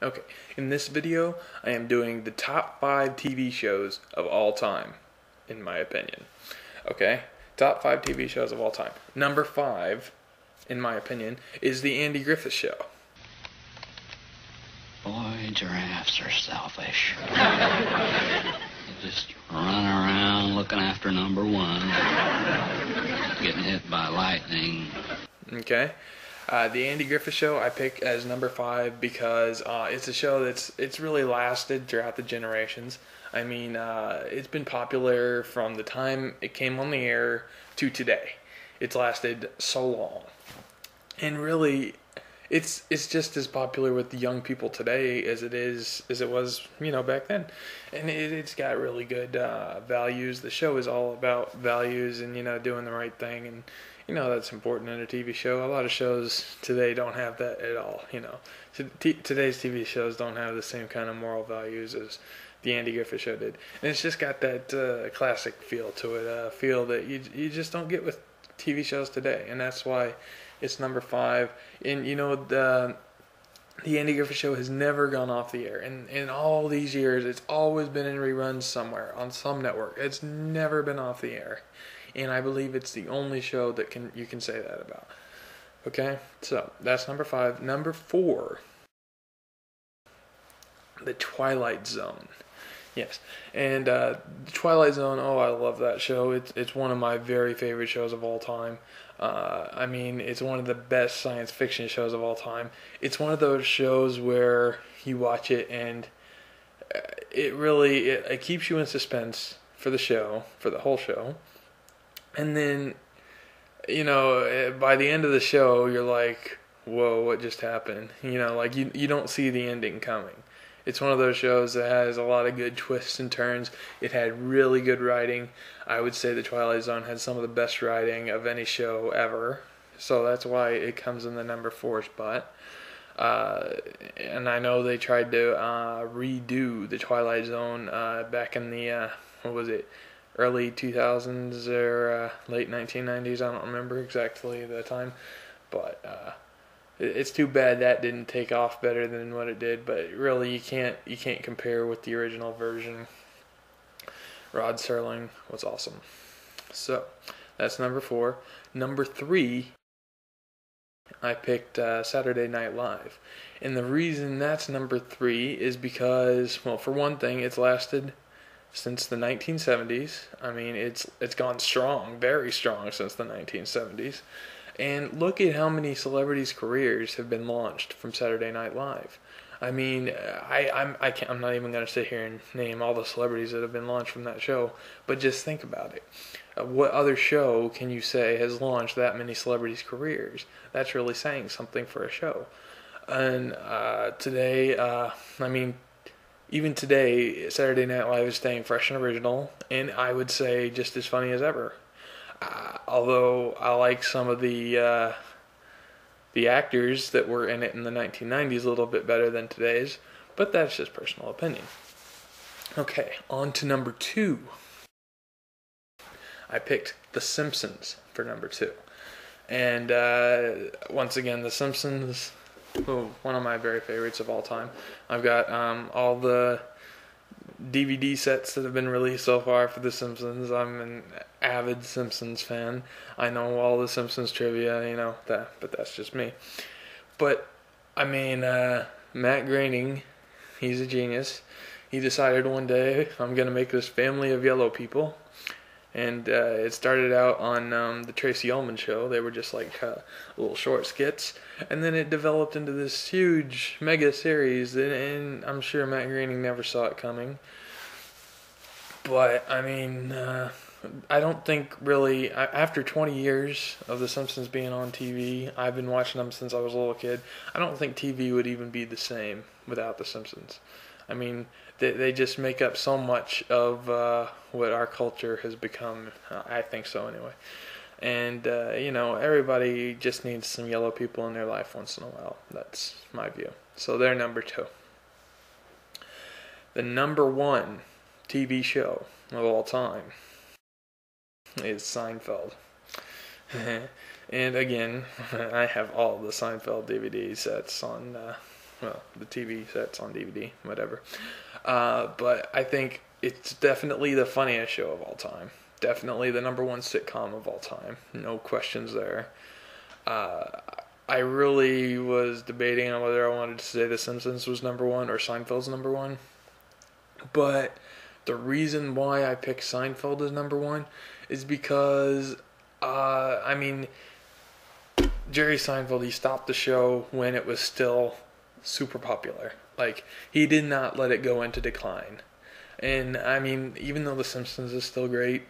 Okay, in this video, I am doing the top 5 TV shows of all time, in my opinion. Okay, top 5 TV shows of all time. Number 5, in my opinion, is The Andy Griffith Show. Boy, giraffes are selfish. They just run around looking after number one, getting hit by lightning. Okay, The Andy Griffith Show I pick as number 5 because it's a show it's really lasted throughout the generations. I mean, it's been popular from the time it came on the air to today. It's lasted so long, and really, it's just as popular with the young people today as it was back then, and it's got really good values. The show is all about values and doing the right thing, and that's important in a TV show. A lot of shows today don't have that at all. Today's TV shows don't have the same kind of moral values as the Andy Griffith Show did, and it's just got that classic feel to it, a feel that you just don't get with TV shows today, and that's why it's number 5. And the Andy Griffith Show has never gone off the air. And in all these years, it's always been in reruns somewhere on some network. It's never been off the air. And I believe it's the only show that you can say that about. Okay? So, that's number 5. Number 4, The Twilight Zone. Yes. And The Twilight Zone, oh, I love that show. It's one of my very favorite shows of all time. I mean, it's one of the best science fiction shows of all time. It's one of those shows where you watch it and it keeps you in suspense for the whole show. And then, by the end of the show, you're like, whoa, what just happened? Like you don't see the ending coming. It's one of those shows that has a lot of good twists and turns. It had really good writing. I would say The Twilight Zone had some of the best writing of any show ever. So that's why it comes in the number 4 spot. And I know they tried to redo The Twilight Zone back in the, early 2000s or late 1990s. I don't remember exactly the time. But it's too bad that didn't take off better than what it did, but really you can't compare with the original version. Rod Serling was awesome. So that's number 4. Number 3, I picked Saturday Night Live, and the reason that's number 3 is because, well, for one thing, it's lasted since the 1970s. I mean, it's gone strong, very strong since the 1970s. And look at how many celebrities' careers have been launched from Saturday Night Live. I mean, I'm not even going to sit here and name all the celebrities that have been launched from that show, but just think about it. What other show can you say has launched that many celebrities' careers? That's really saying something for a show. And today, even today, Saturday Night Live is staying fresh and original, and I would say just as funny as ever. Although I like some of the actors that were in it in the 1990s a little bit better than today's, but that's just personal opinion. Okay, on to number 2. I picked The Simpsons for number 2. And once again, The Simpsons, one of my very favorites of all time. I've got all the DVD sets that have been released so far for The Simpsons. I'm an avid Simpsons fan. I know all the Simpsons trivia, but that's just me. But, I mean, Matt Groening, he's a genius. He decided one day, I'm going to make this family of yellow people. And it started out on the Tracy Ullman Show. They were just like little short skits. And then it developed into this huge mega series. And I'm sure Matt Groening never saw it coming. But, I mean, I don't think really, after 20 years of The Simpsons being on TV, I've been watching them since I was a little kid, I don't think TV would even be the same without The Simpsons. I mean, they just make up so much of what our culture has become. I think so anyway. And, everybody just needs some yellow people in their life once in a while. That's my view. So they're number 2. The number 1 TV show of all time is Seinfeld. And again, I have all the Seinfeld DVD sets on Well, the TV set's on DVD, whatever. But I think it's definitely the funniest show of all time. Definitely the number one sitcom of all time. No questions there. I really was debating on whether I wanted to say The Simpsons was number one or Seinfeld's number one. But the reason why I picked Seinfeld as number one is because, Jerry Seinfeld, he stopped the show when it was still super popular. Like, he did not let it go into decline. And, even though The Simpsons is still great,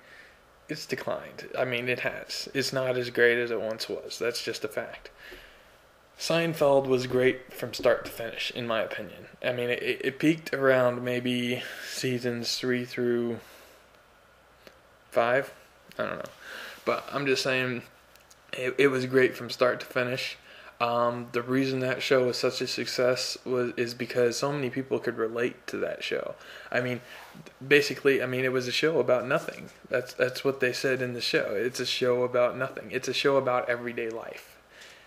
it's declined. It has. It's not as great as it once was. That's just a fact. Seinfeld was great from start to finish, in my opinion. It peaked around maybe seasons 3 through 5. I don't know. But I'm just saying, it was great from start to finish. The reason that show was such a success is because so many people could relate to that show. Basically, it was a show about nothing. That's what they said in the show. It's a show about nothing. It's a show about everyday life.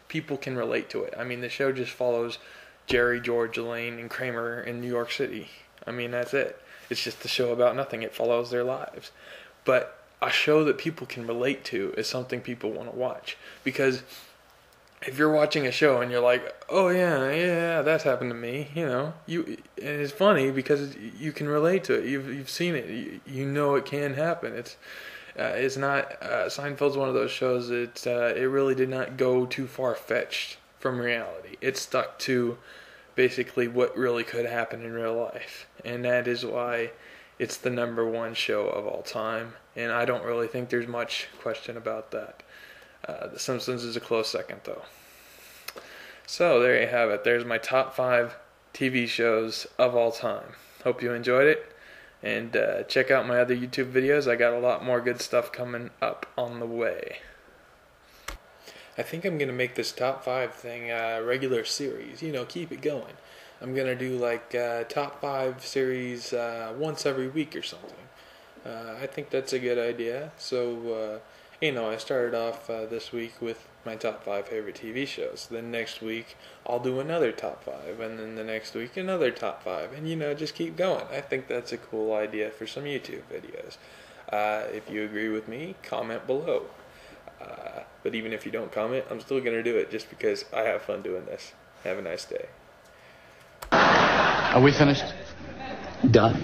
People can relate to it. The show just follows Jerry, George, Elaine, and Kramer in New York City. That's it. It's just a show about nothing. It follows their lives. But a show that people can relate to is something people want to watch. Because if you're watching a show and you're like, oh yeah, that's happened to me, and it's funny because you can relate to it. You've seen it. You know it can happen. It's not. Seinfeld's one of those shows that it really did not go too far fetched from reality. It stuck to basically what really could happen in real life, and that is why it's the number one show of all time. And I don't really think there's much question about that. The Simpsons is a close second, though. So there you have it. There's my top 5 TV shows of all time. Hope you enjoyed it. And check out my other YouTube videos. I got a lot more good stuff coming up on the way. I think I'm going to make this top 5 thing a regular series. Keep it going. I'm going to do top 5 series once every week or something. I think that's a good idea. So, I started off this week with my top 5 favorite TV shows. Then next week, I'll do another top 5. And then the next week, another top 5. And, just keep going. I think that's a cool idea for some YouTube videos. If you agree with me, comment below. But even if you don't comment, I'm still going to do it just because I have fun doing this. Have a nice day. Are we finished? Done.